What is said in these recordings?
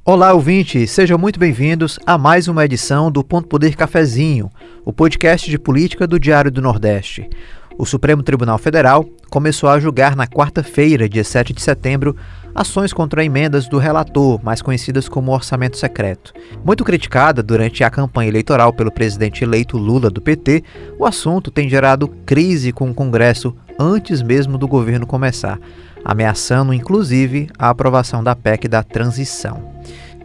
Olá, ouvintes! Sejam muito bem-vindos a mais uma edição do Ponto Poder Cafezinho, o podcast de política do Diário do Nordeste. O Supremo Tribunal Federal começou a julgar na quarta-feira, dia 7 de setembro, ações contra emendas do relator, mais conhecidas como orçamento secreto. Muito criticada durante a campanha eleitoral pelo presidente eleito Lula do PT, o assunto tem gerado crise com o Congresso antes mesmo do governo começar, ameaçando inclusive a aprovação da PEC da transição.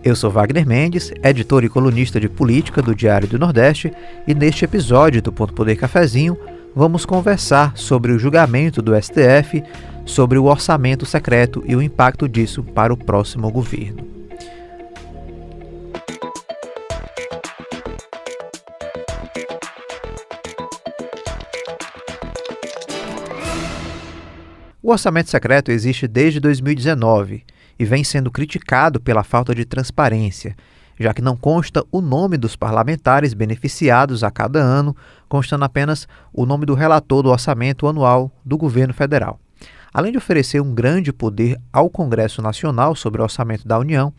Eu sou Wagner Mendes, editor e colunista de política do Diário do Nordeste, e neste episódio do Ponto Poder Cafezinho vamos conversar sobre o julgamento do STF, sobre o orçamento secreto e o impacto disso para o próximo governo. O orçamento secreto existe desde 2019 e vem sendo criticado pela falta de transparência, já que não consta o nome dos parlamentares beneficiados a cada ano, constando apenas o nome do relator do orçamento anual do governo federal. Além de oferecer um grande poder ao Congresso Nacional sobre o orçamento da União,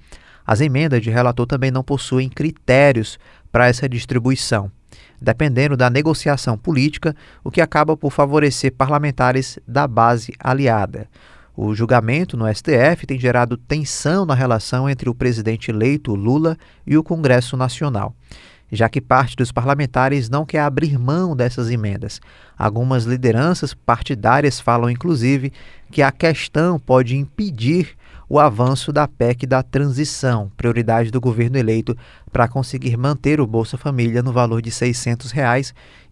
as emendas de relator também não possuem critérios para essa distribuição, dependendo da negociação política, o que acaba por favorecer parlamentares da base aliada. O julgamento no STF tem gerado tensão na relação entre o presidente eleito Lula e o Congresso Nacional, já que parte dos parlamentares não quer abrir mão dessas emendas. Algumas lideranças partidárias falam, inclusive, que a questão pode impedir o avanço da PEC da transição, prioridade do governo eleito para conseguir manter o Bolsa Família no valor de R$ 600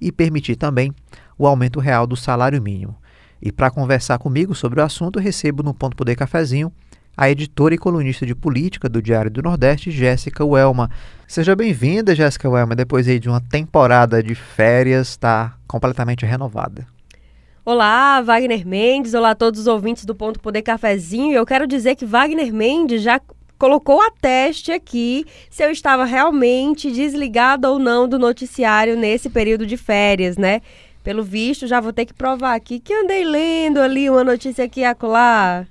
e permitir também o aumento real do salário mínimo. E para conversar comigo sobre o assunto, recebo no Ponto Poder Cafezinho a editora e colunista de política do Diário do Nordeste, Jéssica Welma. Seja bem-vinda, Jéssica Welma, depois aí de uma temporada de férias, está completamente renovada. Olá, Wagner Mendes, olá a todos os ouvintes do Ponto Poder Cafezinho. Eu quero dizer que Wagner Mendes já colocou a teste aqui se eu estava realmente desligada ou não do noticiário nesse período de férias, né? Pelo visto, já vou ter que provar aqui que andei lendo ali uma notícia aqui e acolá.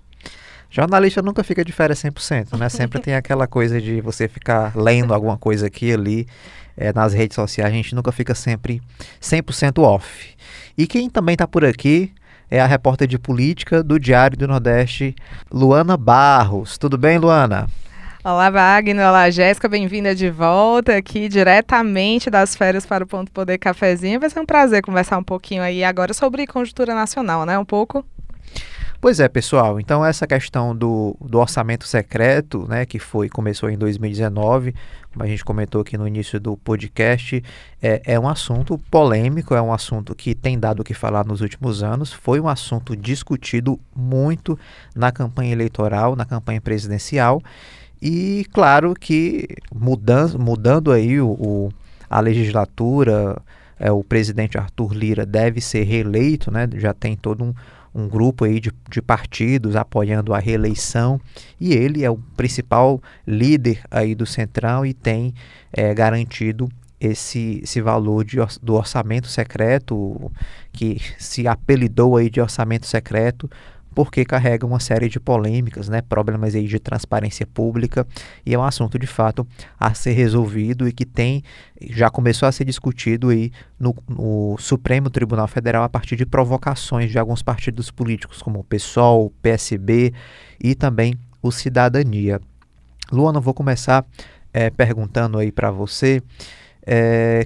Jornalista nunca fica de férias 100%, né? Sempre tem aquela coisa de você ficar lendo alguma coisa aqui e ali nas redes sociais. A gente nunca fica sempre 100% off. E quem também está por aqui é a repórter de política do Diário do Nordeste, Luana Barros. Tudo bem, Luana? Olá, Wagner. Olá, Jéssica. Bem-vinda de volta aqui diretamente das férias para o Ponto Poder Cafezinho. Vai ser um prazer conversar um pouquinho aí agora sobre conjuntura nacional, né? Um pouco. Pois é, pessoal. Então, essa questão do orçamento secreto, né, que começou em 2019, como a gente comentou aqui no início do podcast, é um assunto polêmico, é um assunto que tem dado o que falar nos últimos anos. Foi um assunto discutido muito na campanha eleitoral, na campanha presidencial. E claro que mudando aí a legislatura, o presidente Arthur Lira deve ser reeleito, né? Já tem todo um grupo aí de partidos apoiando a reeleição, e ele é o principal líder aí do Centrão e tem garantido esse valor do orçamento secreto, que se apelidou aí de orçamento secreto, porque carrega uma série de polêmicas, né, problemas aí de transparência pública, e é um assunto de fato a ser resolvido e que já começou a ser discutido aí no Supremo Tribunal Federal a partir de provocações de alguns partidos políticos, como o PSOL, o PSB e também o Cidadania. Luana, eu vou começar perguntando aí para você.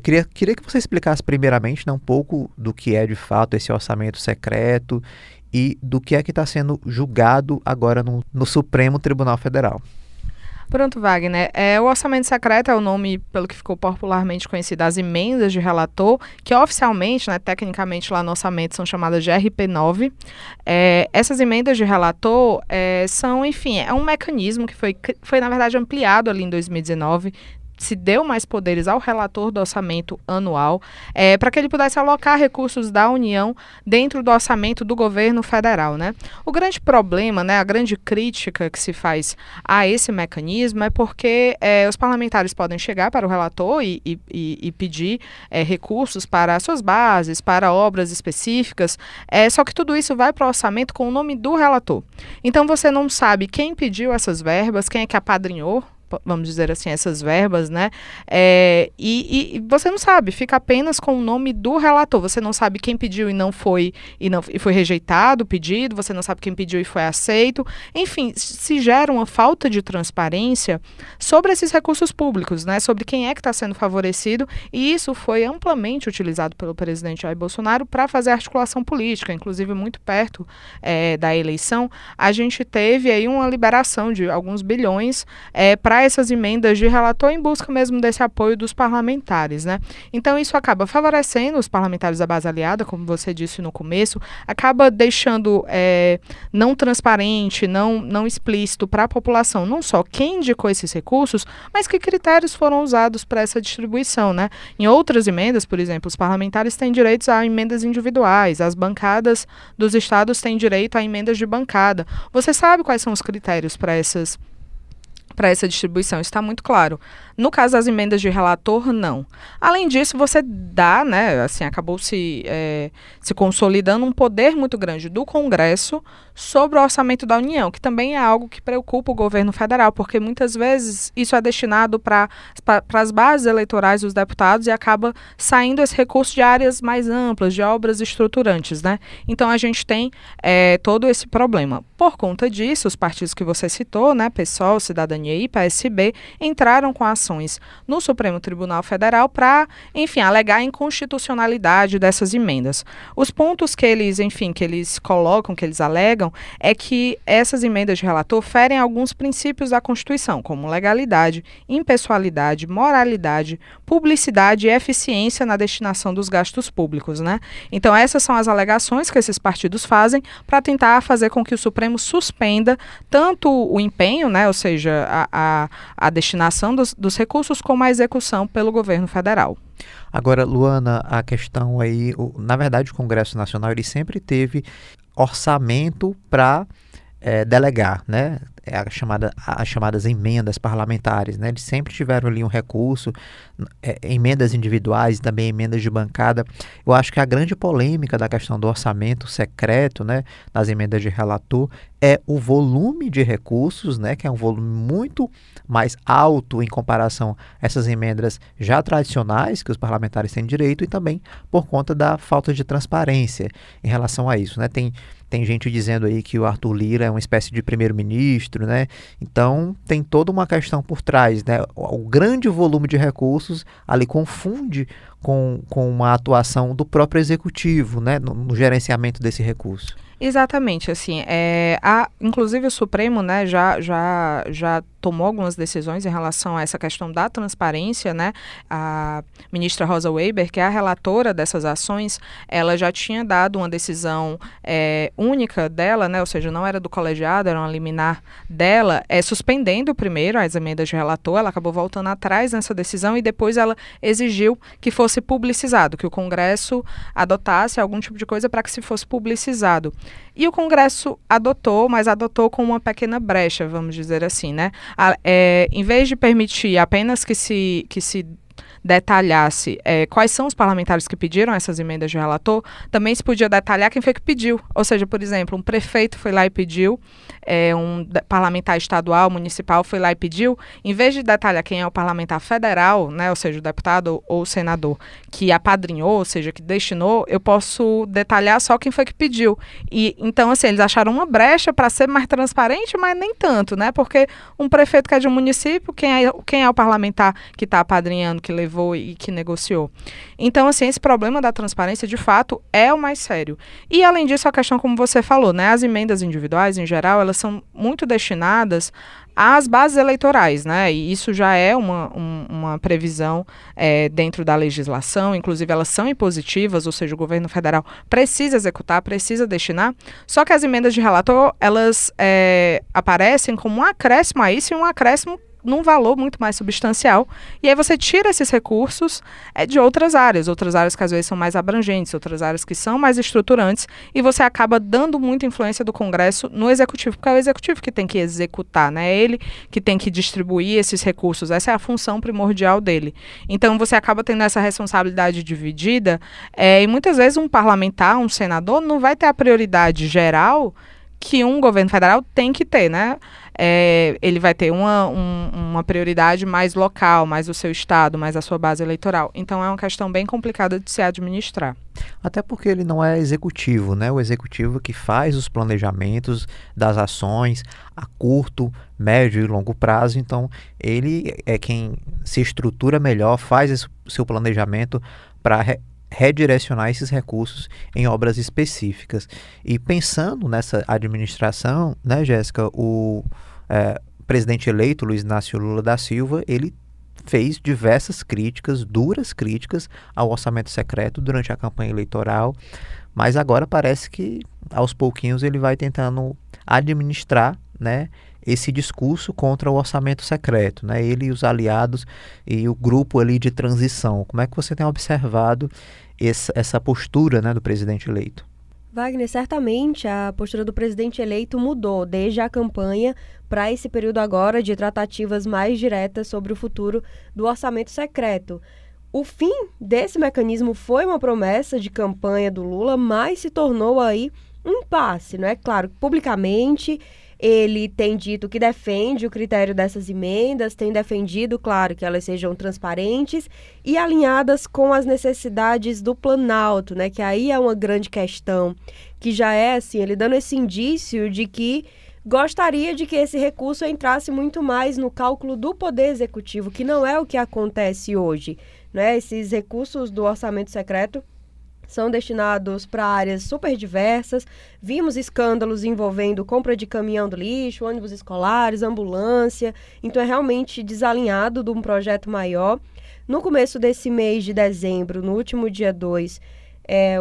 Queria que você explicasse primeiramente, né, um pouco do que é de fato esse orçamento secreto e do que é que está sendo julgado agora no Supremo Tribunal Federal. Pronto, Wagner. O orçamento secreto é o nome pelo que ficou popularmente conhecido as emendas de relator, que oficialmente, né, tecnicamente lá no orçamento são chamadas de RP9. Essas emendas de relator são, enfim, é um mecanismo que foi na verdade ampliado ali em 2019, se deu mais poderes ao relator do orçamento anual, para que ele pudesse alocar recursos da União dentro do orçamento do governo federal, né? O grande problema, né, a grande crítica que se faz a esse mecanismo é porque os parlamentares podem chegar para o relator e pedir recursos para suas bases, para obras específicas, só que tudo isso vai para o orçamento com o nome do relator. Então você não sabe quem pediu essas verbas, quem é que apadrinhou, vamos dizer assim, essas verbas, né? E você não sabe, fica apenas com o nome do relator. Você não sabe quem pediu e foi rejeitado o pedido, você não sabe quem pediu e foi aceito. Enfim, se gera uma falta de transparência sobre esses recursos públicos, né? Sobre quem é que está sendo favorecido, e isso foi amplamente utilizado pelo presidente Jair Bolsonaro para fazer articulação política. Inclusive, muito perto da eleição, a gente teve aí uma liberação de alguns bilhões para essas emendas de relator em busca mesmo desse apoio dos parlamentares, né? Então, isso acaba favorecendo os parlamentares da base aliada, como você disse no começo, acaba deixando não transparente, não explícito para a população, não só quem indicou esses recursos, mas que critérios foram usados para essa distribuição, né? Em outras emendas, por exemplo, os parlamentares têm direitos a emendas individuais, as bancadas dos estados têm direito a emendas de bancada. Você sabe quais são os critérios para essa distribuição, isso está muito claro. No caso das emendas de relator, não. Além disso, você dá, né, assim, acabou se consolidando um poder muito grande do Congresso sobre o orçamento da União, que também é algo que preocupa o governo federal, porque muitas vezes isso é destinado para as bases eleitorais dos deputados e acaba saindo esse recurso de áreas mais amplas, de obras estruturantes, né? Então, a gente tem todo esse problema. Por conta disso, os partidos que você citou, né, PSOL, Cidadania e PSB, entraram com ações no Supremo Tribunal Federal para, enfim, alegar a inconstitucionalidade dessas emendas. Os pontos que eles colocam, que eles alegam, é que essas emendas de relator ferem alguns princípios da Constituição, como legalidade, impessoalidade, moralidade, publicidade e eficiência na destinação dos gastos públicos, né? Então, essas são as alegações que esses partidos fazem para tentar fazer com que o Supremo suspenda tanto o empenho, né, ou seja, a destinação dos recursos, como a execução pelo governo federal. Agora, Luana, a questão aí, na verdade, o Congresso Nacional ele sempre teve orçamento para delegar, né? As chamadas emendas parlamentares, né? Eles sempre tiveram ali um recurso, emendas individuais e também emendas de bancada. Eu acho que a grande polêmica da questão do orçamento secreto, né, das emendas de relator, é o volume de recursos, né, que é um volume muito mais alto em comparação a essas emendas já tradicionais que os parlamentares têm direito, e também por conta da falta de transparência em relação a isso, né? Tem gente dizendo aí que o Arthur Lira é uma espécie de primeiro-ministro, né? Então, tem toda uma questão por trás, né? O grande volume de recursos ali confunde com uma atuação do próprio executivo, né? No gerenciamento desse recurso. Exatamente, assim, inclusive o Supremo, né, já tomou algumas decisões em relação a essa questão da transparência, né? A ministra Rosa Weber, que é a relatora dessas ações, ela já tinha dado uma decisão única dela, né? Ou seja, não era do colegiado, era uma liminar dela, suspendendo primeiro as emendas de relator. Ela acabou voltando atrás nessa decisão e depois ela exigiu que fosse publicizado, que o Congresso adotasse algum tipo de coisa para que se fosse publicizado. E o Congresso adotou, mas adotou com uma pequena brecha, vamos dizer assim, né? Em vez de permitir apenas que se detalhasse quais são os parlamentares que pediram essas emendas de relator, também se podia detalhar quem foi que pediu. Ou seja, por exemplo, um prefeito foi lá e pediu, um parlamentar estadual, municipal foi lá e pediu, em vez de detalhar quem é o parlamentar federal, né, ou seja, o deputado ou o senador que apadrinhou, ou seja, que destinou, eu posso detalhar só quem foi que pediu. E então, assim, eles acharam uma brecha para ser mais transparente, mas nem tanto, né? Porque um prefeito que é de um município, quem é o parlamentar que está apadrinhando, que levou e que negociou? Então, assim, esse problema da transparência, de fato, é o mais sério. E, além disso, a questão, como você falou, né? As emendas individuais, em geral, elas são muito destinadas às bases eleitorais, né? E isso já é uma previsão dentro da legislação, inclusive elas são impositivas, ou seja, o governo federal precisa executar, precisa destinar, só que as emendas de relator, elas aparecem como um acréscimo a isso, e um acréscimo num valor muito mais substancial, e aí você tira esses recursos de outras áreas que às vezes são mais abrangentes, outras áreas que são mais estruturantes, e você acaba dando muita influência do Congresso no Executivo, porque é o Executivo que tem que executar, né? É ele que tem que distribuir esses recursos, essa é a função primordial dele. Então você acaba tendo essa responsabilidade dividida, e muitas vezes um parlamentar, um senador, não vai ter a prioridade geral que um governo federal tem que ter, né? ele vai ter uma prioridade mais local, mais o seu estado, mais a sua base eleitoral. Então é uma questão bem complicada de se administrar. Até porque ele não é executivo, né? O executivo que faz os planejamentos das ações a curto, médio e longo prazo. Então, ele é quem se estrutura melhor, faz o seu planejamento para redirecionar esses recursos em obras específicas. E pensando nessa administração, né, Jéssica, o presidente eleito, Luiz Inácio Lula da Silva, ele fez diversas críticas, duras críticas ao orçamento secreto durante a campanha eleitoral, mas agora parece que aos pouquinhos ele vai tentando administrar, né, esse discurso contra o orçamento secreto, né, ele e os aliados e o grupo ali de transição. Como é que você tem observado essa postura, né, do presidente eleito? Wagner, certamente a postura do presidente eleito mudou desde a campanha para esse período agora de tratativas mais diretas sobre o futuro do orçamento secreto. O fim desse mecanismo foi uma promessa de campanha do Lula, mas se tornou aí um impasse, não é? Claro, publicamente ele tem dito que defende o critério dessas emendas, tem defendido, claro, que elas sejam transparentes e alinhadas com as necessidades do Planalto, né? Que aí é uma grande questão, que já é assim, ele dando esse indício de que gostaria de que esse recurso entrasse muito mais no cálculo do Poder Executivo, que não é o que acontece hoje, né? Esses recursos do orçamento secreto são destinados para áreas super diversas. Vimos escândalos envolvendo compra de caminhão do lixo, ônibus escolares, ambulância. Então é realmente desalinhado de um projeto maior. No começo desse mês de dezembro, no último dia 2,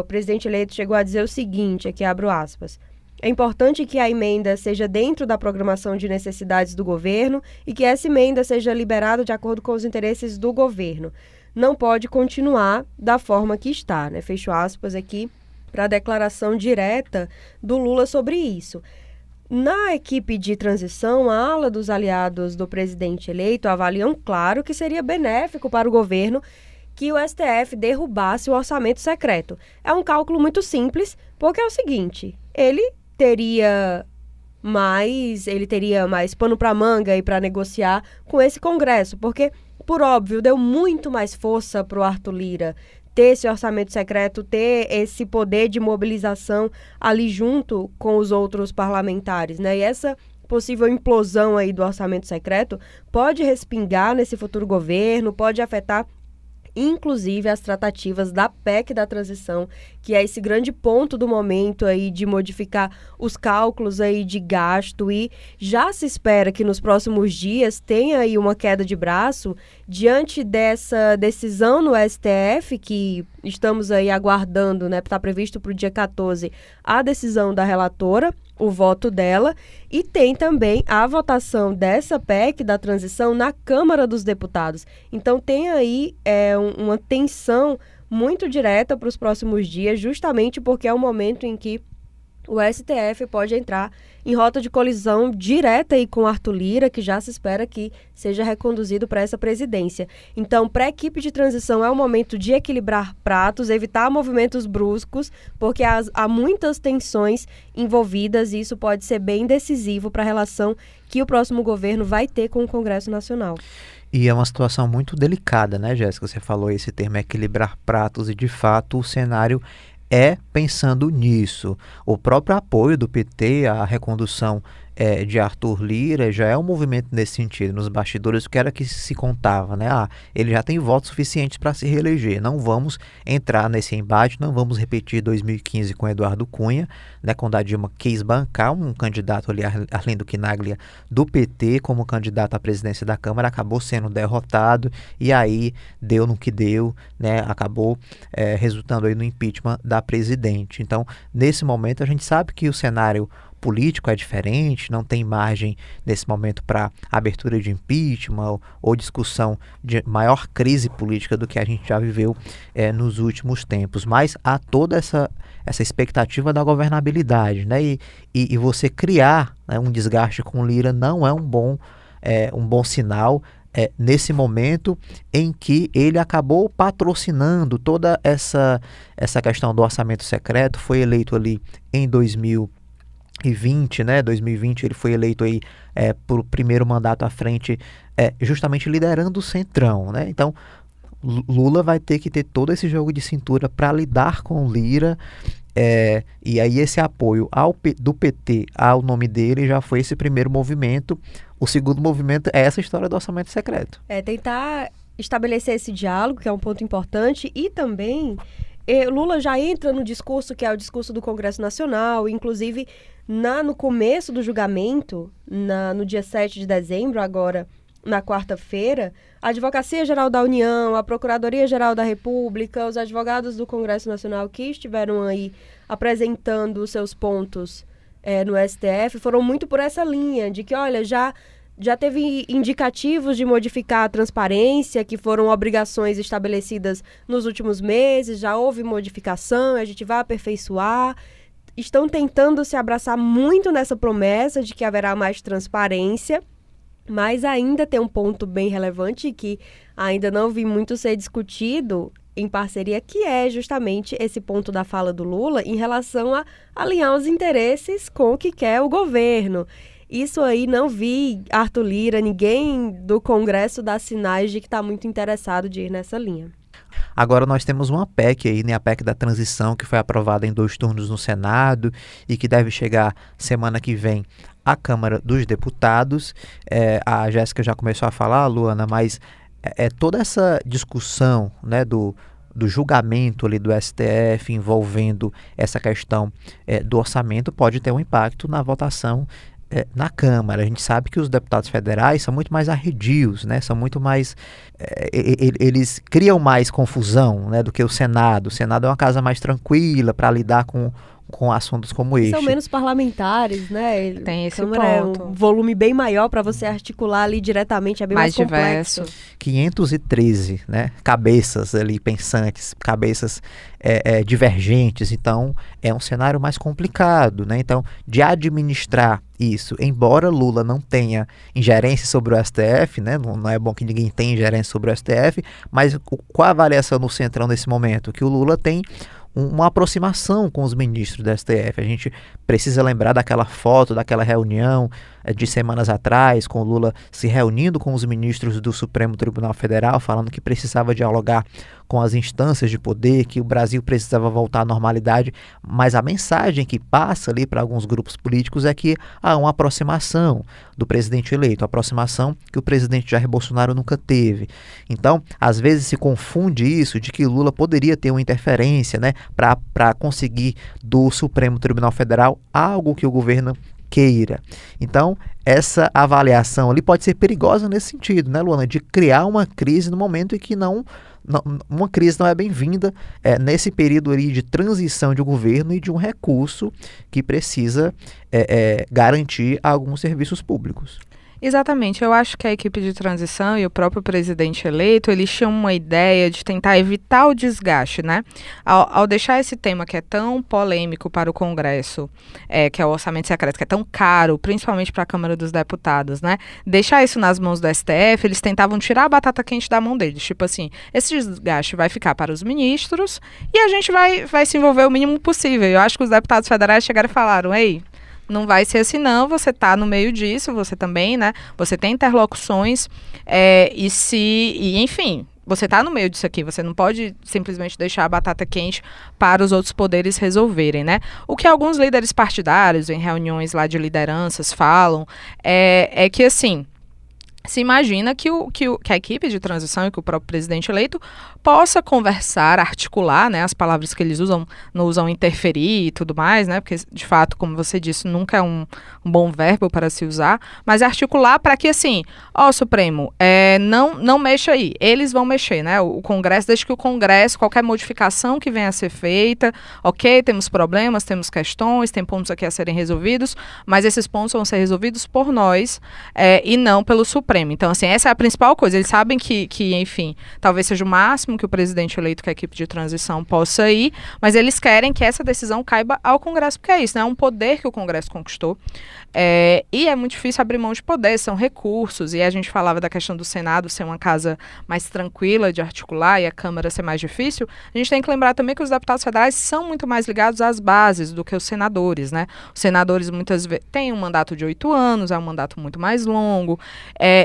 o presidente eleito chegou a dizer o seguinte, aqui abro aspas: é importante que a emenda seja dentro da programação de necessidades do governo e que essa emenda seja liberada de acordo com os interesses do governo. Não pode continuar da forma que está, né? Fecho aspas aqui para a declaração direta do Lula sobre isso. Na equipe de transição, a ala dos aliados do presidente eleito avaliam, claro, que seria benéfico para o governo que o STF derrubasse o orçamento secreto. É um cálculo muito simples, porque é o seguinte, ele teria mais pano para manga e para negociar com esse Congresso, porque, por óbvio, deu muito mais força para o Arthur Lira ter esse orçamento secreto, ter esse poder de mobilização ali junto com os outros parlamentares, né? E essa possível implosão aí do orçamento secreto pode respingar nesse futuro governo, pode afetar inclusive as tratativas da PEC da transição, que é esse grande ponto do momento aí de modificar os cálculos aí de gasto, e já se espera que nos próximos dias tenha aí uma queda de braço diante dessa decisão no STF, que estamos aí aguardando, né? Está previsto para o dia 14 a decisão da relatora, o voto dela, e tem também a votação dessa PEC da transição na Câmara dos Deputados. Então tem aí uma tensão muito direta para os próximos dias, justamente porque é o momento em que o STF pode entrar em rota de colisão direta aí com Arthur Lira, que já se espera que seja reconduzido para essa presidência. Então, para a equipe de transição é o momento de equilibrar pratos, evitar movimentos bruscos, porque há muitas tensões envolvidas e isso pode ser bem decisivo para a relação que o próximo governo vai ter com o Congresso Nacional. E é uma situação muito delicada, né, Jéssica? Você falou esse termo, equilibrar pratos, e de fato o cenário é pensando nisso. O próprio apoio do PT à recondução de Arthur Lira já é um movimento nesse sentido. Nos bastidores, o que era que se contava, né? Ele já tem votos suficientes para se reeleger. Não vamos entrar nesse embate, não vamos repetir 2015 com Eduardo Cunha, né? Quando a Dilma quis bancar um candidato ali, Arlindo Quinaglia, do PT, como candidato à presidência da Câmara, acabou sendo derrotado e aí deu no que deu, né? Acabou resultando aí no impeachment da presidente. Então, nesse momento, a gente sabe que o cenário político é diferente, não tem margem nesse momento para abertura de impeachment ou discussão de maior crise política do que a gente já viveu nos últimos tempos, mas há toda essa expectativa da governabilidade, né? E você criar, né, um desgaste com Lira não é um bom sinal nesse momento em que ele acabou patrocinando toda essa questão do orçamento secreto, foi eleito ali em 2018, 2020, né, 2020 ele foi eleito aí por o primeiro mandato à frente, justamente liderando o Centrão, né? Então Lula vai ter que ter todo esse jogo de cintura para lidar com Lira, e aí esse apoio do PT ao nome dele já foi esse primeiro movimento. O segundo movimento é essa história do orçamento secreto. Tentar estabelecer esse diálogo, que é um ponto importante, e também Lula já entra no discurso que é o discurso do Congresso Nacional, inclusive no começo do julgamento, no dia 7 de dezembro, agora na quarta-feira, a Advocacia Geral da União, a Procuradoria Geral da República, os advogados do Congresso Nacional que estiveram aí apresentando os seus pontos no STF, foram muito por essa linha de que, olha, já teve indicativos de modificar a transparência, que foram obrigações estabelecidas nos últimos meses, já houve modificação, a gente vai aperfeiçoar. Estão tentando se abraçar muito nessa promessa de que haverá mais transparência, mas ainda tem um ponto bem relevante que ainda não vi muito ser discutido em parceria, que é justamente esse ponto da fala do Lula em relação a alinhar os interesses com o que quer o governo. Isso aí não vi Arthur Lira, ninguém do Congresso dar sinais de que está muito interessado de ir nessa linha. Agora nós temos uma PEC aí, né, a PEC da transição, que foi aprovada em 2 turnos no Senado e que deve chegar semana que vem à Câmara dos Deputados. A Jéssica já começou a falar, Luana, mas toda essa discussão, né, do julgamento ali do STF envolvendo essa questão do orçamento pode ter um impacto na votação na Câmara. A gente sabe que os deputados federais são muito mais arredios, né? São muito mais... eles criam mais confusão, né, do que o Senado. O Senado é uma casa mais tranquila para lidar com assuntos como este. São menos parlamentares, né? Tem esse Câmara ponto. É um volume bem maior para você articular ali diretamente, é bem mais complexo. Diverso. 513, né, cabeças ali pensantes, cabeças divergentes, então é um cenário mais complicado, né? Então, de administrar isso, embora Lula não tenha ingerência sobre o STF, né? Não é bom que ninguém tenha ingerência sobre o STF, mas qual a avaliação no Centrão nesse momento? Que o Lula tem uma aproximação com os ministros do STF. A gente precisa lembrar daquela foto, daquela reunião de semanas atrás, com o Lula se reunindo com os ministros do Supremo Tribunal Federal, falando que precisava dialogar com as instâncias de poder, que o Brasil precisava voltar à normalidade, mas a mensagem que passa ali para alguns grupos políticos é que há uma aproximação do presidente eleito, a aproximação que o presidente Jair Bolsonaro nunca teve. Então, às vezes se confunde isso de que Lula poderia ter uma interferência, né, para conseguir do Supremo Tribunal Federal algo que o governo queira. Então, essa avaliação ali pode ser perigosa nesse sentido, né, Luana? De criar uma crise no momento em que uma crise não é bem-vinda nesse período ali de transição de governo e de um recurso que precisa garantir alguns serviços públicos. Exatamente, eu acho que a equipe de transição e o próprio presidente eleito, eles tinham uma ideia de tentar evitar o desgaste, né? Ao deixar esse tema que é tão polêmico para o Congresso, que é o orçamento secreto, que é tão caro, principalmente para a Câmara dos Deputados, né? Deixar isso nas mãos do STF, eles tentavam tirar a batata quente da mão deles. Tipo assim, esse desgaste vai ficar para os ministros e a gente vai se envolver o mínimo possível. Eu acho que os deputados federais chegaram e falaram, ei, não vai ser assim não, você está no meio disso, você também, né? Você tem interlocuções enfim, você está no meio disso aqui, você não pode simplesmente deixar a batata quente para os outros poderes resolverem, né? O que alguns líderes partidários em reuniões lá de lideranças falam é que, assim, se imagina que a equipe de transição e que o próprio presidente eleito possa conversar, articular, né, as palavras que eles usam, não usam interferir e tudo mais, né, porque de fato, como você disse, nunca é um bom verbo para se usar, mas articular para que, assim, Supremo, não mexa aí, eles vão mexer, né, o Congresso, desde que o Congresso, qualquer modificação que venha a ser feita, ok, temos problemas, temos questões, tem pontos aqui a serem resolvidos, mas esses pontos vão ser resolvidos por nós e não pelo Supremo. Supremo. Então, assim, essa é a principal coisa. Eles sabem que, enfim, talvez seja o máximo que o presidente eleito, que a equipe de transição possa ir, mas eles querem que essa decisão caiba ao Congresso, porque é isso, né? É um poder que o Congresso conquistou. E é muito difícil abrir mão de poder, são recursos, e a gente falava da questão do Senado ser uma casa mais tranquila de articular e a Câmara ser mais difícil. A gente tem que lembrar também que os deputados federais são muito mais ligados às bases do que os senadores, né? Os senadores muitas vezes têm um mandato de 8 anos, é um mandato muito mais longo,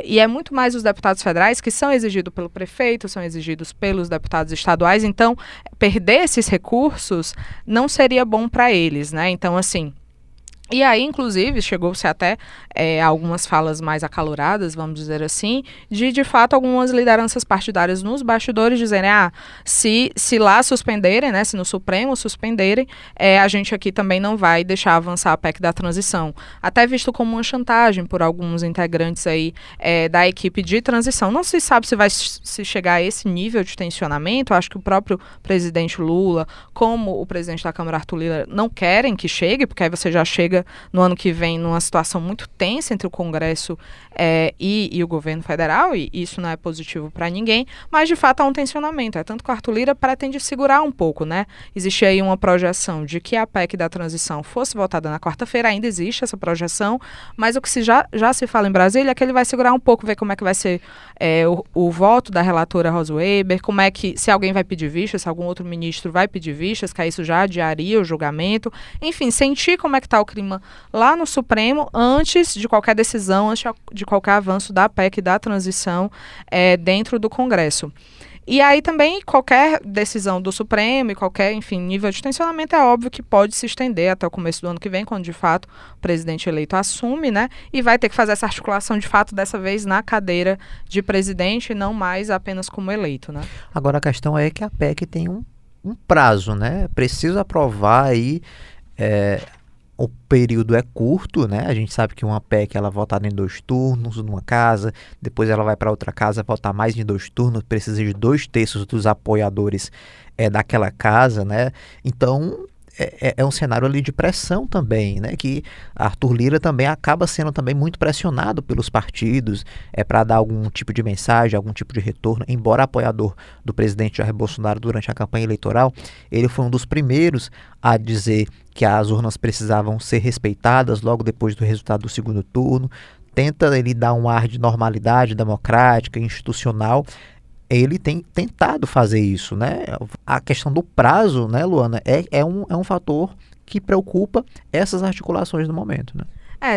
e é muito mais os deputados federais que são exigidos pelo prefeito, são exigidos pelos deputados estaduais, então perder esses recursos não seria bom para eles, né? Então, assim, e aí, inclusive, chegou-se até algumas falas mais acaloradas, vamos dizer assim, de fato, algumas lideranças partidárias nos bastidores dizerem, se lá suspenderem, né, se no Supremo suspenderem, a gente aqui também não vai deixar avançar a PEC da transição. Até visto como uma chantagem por alguns integrantes aí da equipe de transição. Não se sabe se vai se chegar a esse nível de tensionamento. Acho que o próprio presidente Lula, como o presidente da Câmara, Arthur Lira, não querem que chegue, porque aí você já chega no ano que vem numa situação muito tensa entre o Congresso e o governo federal, e isso não é positivo para ninguém, mas de fato há um tensionamento. Tanto que o Arthur Lira pretende segurar um pouco, né? Existe aí uma projeção de que a PEC da transição fosse votada na quarta-feira, ainda existe essa projeção, mas o que já se fala em Brasília é que ele vai segurar um pouco, ver como é que vai ser o voto da relatora Rosa Weber, como é que, se alguém vai pedir vistas, se algum outro ministro vai pedir vistas, que aí isso já adiaria o julgamento, enfim, sentir como é que está o clima lá no Supremo antes de qualquer decisão, antes de qualquer avanço da PEC da transição dentro do Congresso. E aí também qualquer decisão do Supremo e qualquer, enfim, nível de tensionamento é óbvio que pode se estender até o começo do ano que vem, quando de fato o presidente eleito assume, né? E vai ter que fazer essa articulação de fato dessa vez na cadeira de presidente e não mais apenas como eleito, né? Agora a questão é que a PEC tem um prazo, né? Precisa aprovar aí... O período é curto, né? A gente sabe que uma PEC ela é votada em 2 turnos numa casa, depois ela vai para outra casa votar mais em 2 turnos, precisa de 2/3 dos apoiadores daquela casa, né? Então é um cenário ali de pressão também, né? Que Arthur Lira também acaba sendo também muito pressionado pelos partidos para dar algum tipo de mensagem, algum tipo de retorno. Embora apoiador do presidente Jair Bolsonaro durante a campanha eleitoral, ele foi um dos primeiros a dizer que as urnas precisavam ser respeitadas logo depois do resultado do segundo turno. Tenta ele dar um ar de normalidade democrática, institucional. Ele tem tentado fazer isso, né? A questão do prazo, né, Luana, é um fator que preocupa essas articulações no momento, né?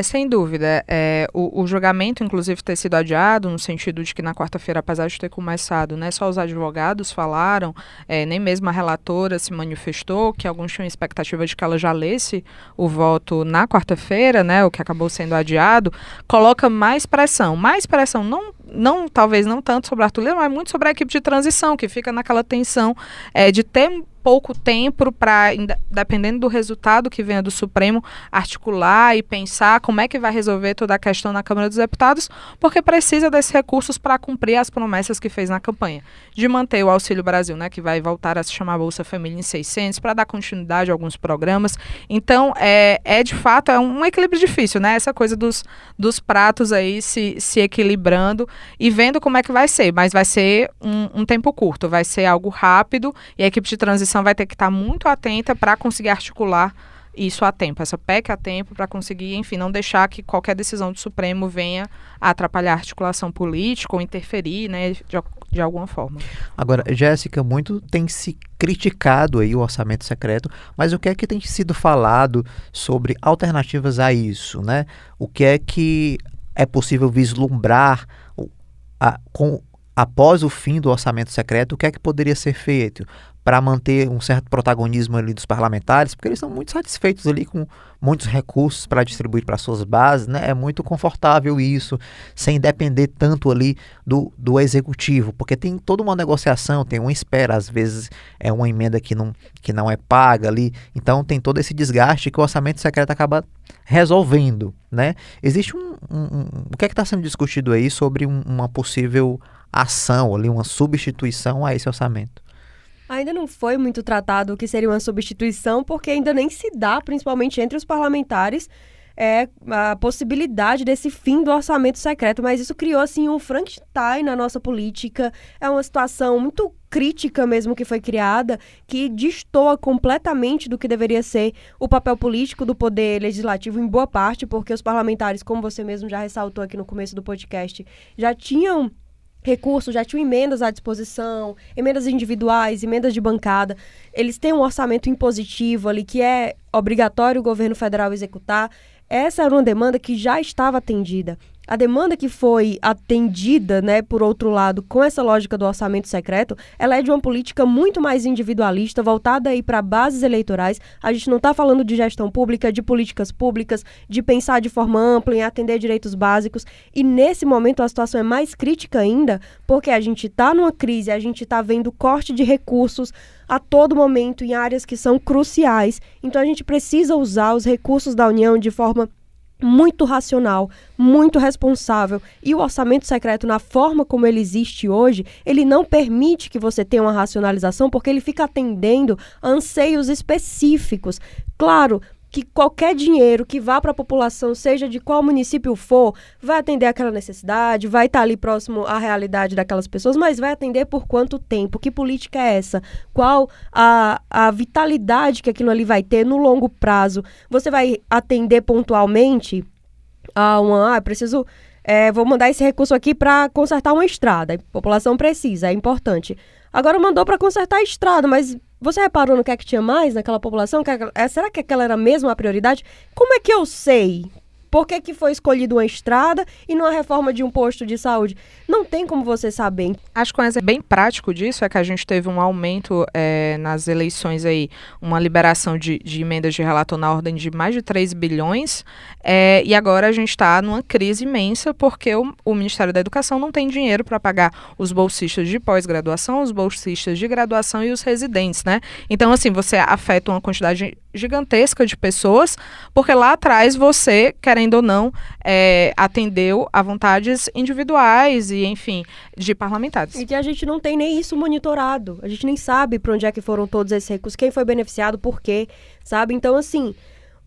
Sem dúvida. O julgamento, inclusive, ter sido adiado, no sentido de que na quarta-feira, apesar de ter começado, né, só os advogados falaram, nem mesmo a relatora se manifestou, que alguns tinham expectativa de que ela já lesse o voto na quarta-feira, né, o que acabou sendo adiado, coloca mais pressão. Mais pressão, talvez não tanto sobre a Arthur Lira, mas muito sobre a equipe de transição, que fica naquela tensão de ter pouco tempo para, dependendo do resultado que venha do Supremo, articular e pensar como é que vai resolver toda a questão na Câmara dos Deputados, porque precisa desses recursos para cumprir as promessas que fez na campanha, de manter o Auxílio Brasil, né, que vai voltar a se chamar Bolsa Família em 600, para dar continuidade a alguns programas. Então, de fato, é um equilíbrio difícil, né, essa coisa dos pratos aí se equilibrando e vendo como é que vai ser, mas vai ser um tempo curto, vai ser algo rápido e a equipe de transição vai ter que estar muito atenta para conseguir articular isso a tempo, essa PEC a tempo, para conseguir, enfim, não deixar que qualquer decisão do Supremo venha a atrapalhar a articulação política ou interferir, né, de alguma forma. Agora, Jéssica, muito tem se criticado aí o orçamento secreto, mas o que é que tem sido falado sobre alternativas a isso, né? O que é que é possível vislumbrar após o fim do orçamento secreto, o que é que poderia ser feito para manter um certo protagonismo ali dos parlamentares, porque eles estão muito satisfeitos ali com muitos recursos para distribuir para suas bases, né? É muito confortável isso, sem depender tanto ali do executivo, porque tem toda uma negociação, tem uma espera, às vezes é uma emenda que não é paga ali, então tem todo esse desgaste que o orçamento secreto acaba resolvendo, né? Existe o que é que está sendo discutido aí sobre uma possível ação ali, uma substituição a esse orçamento? Ainda não foi muito tratado o que seria uma substituição, porque ainda nem se dá, principalmente entre os parlamentares, a possibilidade desse fim do orçamento secreto, mas isso criou, assim, um Frankenstein na nossa política. É uma situação muito crítica mesmo que foi criada, que destoa completamente do que deveria ser o papel político do poder legislativo em boa parte, porque os parlamentares, como você mesmo já ressaltou aqui no começo do podcast, já tinham recursos, já tinham emendas à disposição, emendas individuais, emendas de bancada. Eles têm um orçamento impositivo ali que é obrigatório o governo federal executar. Essa era uma demanda que já estava atendida. A demanda que foi atendida, né, por outro lado, com essa lógica do orçamento secreto, ela é de uma política muito mais individualista, voltada aí para bases eleitorais. A gente não está falando de gestão pública, de políticas públicas, de pensar de forma ampla em atender direitos básicos. E nesse momento a situação é mais crítica ainda, porque a gente está numa crise, a gente está vendo corte de recursos a todo momento em áreas que são cruciais. Então a gente precisa usar os recursos da União de forma muito racional, muito responsável. E o orçamento secreto, na forma como ele existe hoje, ele não permite que você tenha uma racionalização, porque ele fica atendendo a anseios específicos. Claro que qualquer dinheiro que vá para a população, seja de qual município for, vai atender aquela necessidade, vai estar ali próximo à realidade daquelas pessoas, mas vai atender por quanto tempo? Que política é essa? Qual a vitalidade que aquilo ali vai ter no longo prazo? Você vai atender pontualmente a preciso... vou mandar esse recurso aqui para consertar uma estrada. A população precisa, é importante. Agora mandou para consertar a estrada, mas você reparou no que é que tinha mais naquela população? Será que aquela era mesmo a prioridade? Como é que eu sei? Por que foi escolhida uma estrada e não a reforma de um posto de saúde? Não tem como você saber. Acho que um exemplo bem prático disso é que a gente teve um aumento nas eleições aí, uma liberação de emendas de relator na ordem de mais de 3 bilhões, e agora a gente está numa crise imensa porque o Ministério da Educação não tem dinheiro para pagar os bolsistas de pós-graduação, os bolsistas de graduação e os residentes, né? Então, assim, você afeta uma quantidade gigantesca de pessoas, porque lá atrás você, querendo ou não, atendeu a vontades individuais e, enfim, de parlamentares. E que a gente não tem nem isso monitorado. A gente nem sabe para onde é que foram todos esses recursos, quem foi beneficiado, por quê, sabe? Então, assim,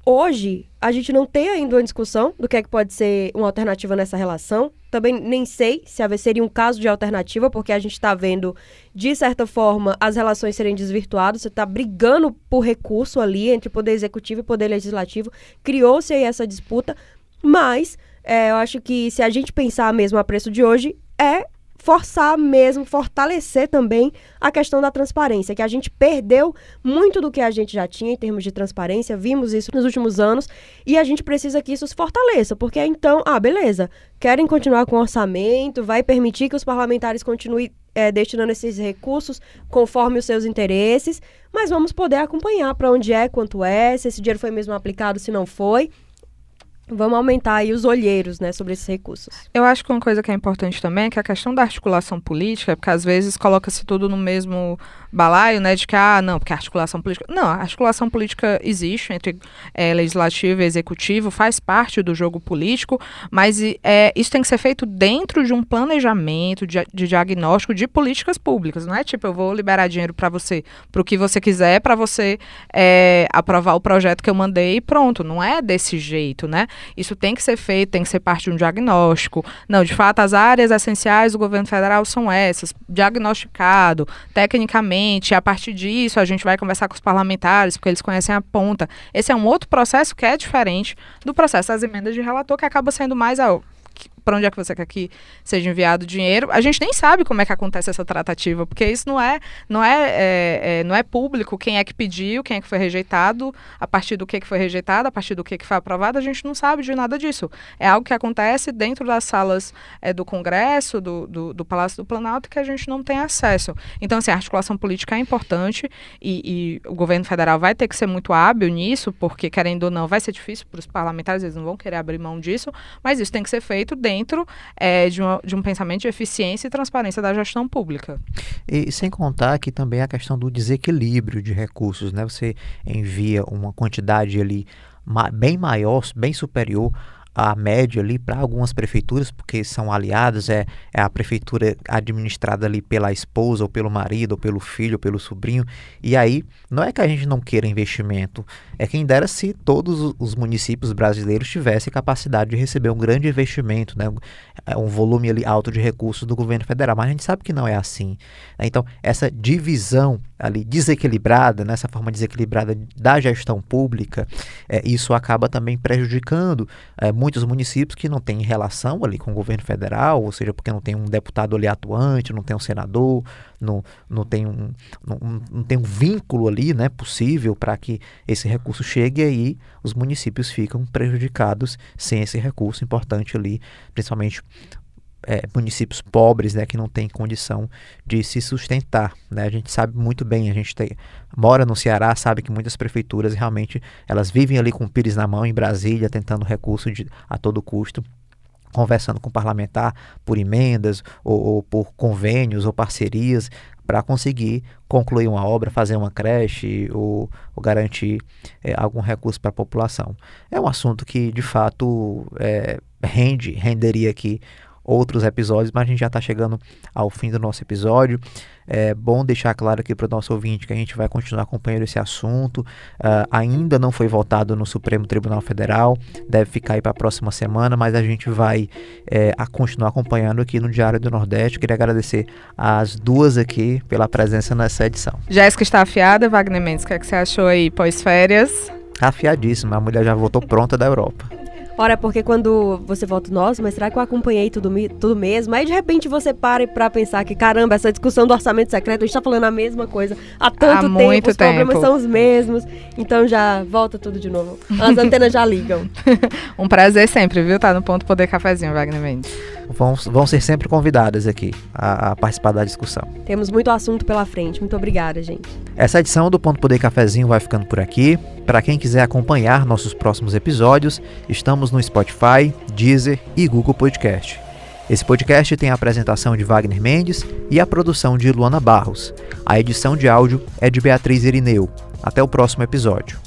hoje a gente não tem ainda uma discussão do que é que pode ser uma alternativa nessa relação. Também nem sei se seria um caso de alternativa, porque a gente está vendo, de certa forma, as relações serem desvirtuadas. Você está brigando por recurso ali entre poder executivo e poder legislativo. Criou-se aí essa disputa, mas eu acho que se a gente pensar mesmo a preço de hoje, forçar mesmo, fortalecer também a questão da transparência, que a gente perdeu muito do que a gente já tinha em termos de transparência, vimos isso nos últimos anos, e a gente precisa que isso se fortaleça, porque então, beleza, querem continuar com o orçamento, vai permitir que os parlamentares continuem destinando esses recursos conforme os seus interesses, mas vamos poder acompanhar para onde quanto se esse dinheiro foi mesmo aplicado, se não foi. Vamos aumentar aí os olheiros, né, sobre esses recursos. Eu acho que uma coisa que é importante também é que a questão da articulação política, porque às vezes coloca-se tudo no mesmo balaio, né, de que, não, porque a articulação política... Não, a articulação política existe entre legislativo e executivo, faz parte do jogo político, mas isso tem que ser feito dentro de um planejamento, de diagnóstico de políticas públicas. Não é tipo, eu vou liberar dinheiro para você, para o que você quiser, para você aprovar o projeto que eu mandei e pronto. Não é desse jeito, né? Isso tem que ser feito, tem que ser parte de um diagnóstico. Não, de fato, as áreas essenciais do governo federal são essas, diagnosticado, tecnicamente, a partir disso a gente vai conversar com os parlamentares, porque eles conhecem a ponta. Esse é um outro processo que é diferente do processo das emendas de relator, que acaba sendo mais para onde é que você quer que seja enviado dinheiro. A gente nem sabe como é que acontece essa tratativa, porque isso não é público, quem é que pediu, quem é que foi rejeitado, a partir do que foi rejeitado, a partir do que foi aprovado, a gente não sabe de nada disso. É algo que acontece dentro das salas do Congresso, do Palácio do Planalto, que a gente não tem acesso. Então, assim, a articulação política é importante e o governo federal vai ter que ser muito hábil nisso, porque, querendo ou não, vai ser difícil para os parlamentares, eles não vão querer abrir mão disso, mas isso tem que ser feito dentro de um pensamento de eficiência e transparência da gestão pública. E sem contar que também a questão do desequilíbrio de recursos, né? Você envia uma quantidade ali bem maior, bem superior a média ali para algumas prefeituras, porque são aliadas, é a prefeitura administrada ali pela esposa, ou pelo marido, ou pelo filho, ou pelo sobrinho, e aí não é que a gente não queira investimento, é quem dera se todos os municípios brasileiros tivessem capacidade de receber um grande investimento, né, um volume ali alto de recursos do governo federal, mas a gente sabe que não é assim. Então, essa divisão ali desequilibrada, nessa forma desequilibrada da gestão pública, isso acaba também prejudicando muitos municípios que não têm relação ali com o governo federal, ou seja, porque não tem um deputado ali atuante, não tem um senador, não tem um vínculo ali, né, possível para que esse recurso chegue, e aí os municípios ficam prejudicados sem esse recurso importante ali, principalmente municípios pobres, né, que não têm condição de se sustentar, né? A gente sabe muito bem, a gente mora no Ceará, sabe que muitas prefeituras realmente elas vivem ali com o pires na mão em Brasília, tentando recurso a todo custo, conversando com o parlamentar por emendas ou por convênios ou parcerias para conseguir concluir uma obra, fazer uma creche ou garantir algum recurso para a população. É um assunto que de fato renderia aqui outros episódios, mas a gente já está chegando ao fim do nosso episódio. É bom deixar claro aqui para o nosso ouvinte que a gente vai continuar acompanhando esse assunto. Ainda não foi votado no Supremo Tribunal Federal, deve ficar aí para a próxima semana, mas a gente vai continuar acompanhando aqui no Diário do Nordeste. Queria agradecer as duas aqui pela presença nessa edição. Jéssica está afiada, Wagner Mendes, o que você achou aí pós-férias? Afiadíssima, a mulher já voltou pronta da Europa. Ora, porque quando você volta, nossa, mas será que eu acompanhei tudo mesmo? Aí de repente você para pra pensar que, caramba, essa discussão do orçamento secreto, a gente tá falando a mesma coisa há tanto tempo, os problemas são os mesmos, então já volta tudo de novo. As antenas já ligam. Um prazer sempre, viu? Tá no Ponto Poder Cafezinho, Wagner Mendes. Vão ser sempre convidadas aqui a participar da discussão. Temos muito assunto pela frente. Muito obrigada, gente. Essa edição do Ponto Poder Cafezinho vai ficando por aqui. Para quem quiser acompanhar nossos próximos episódios, estamos no Spotify, Deezer e Google Podcast. Esse podcast tem a apresentação de Wagner Mendes e a produção de Luana Barros. A edição de áudio é de Beatriz Irineu. Até o próximo episódio.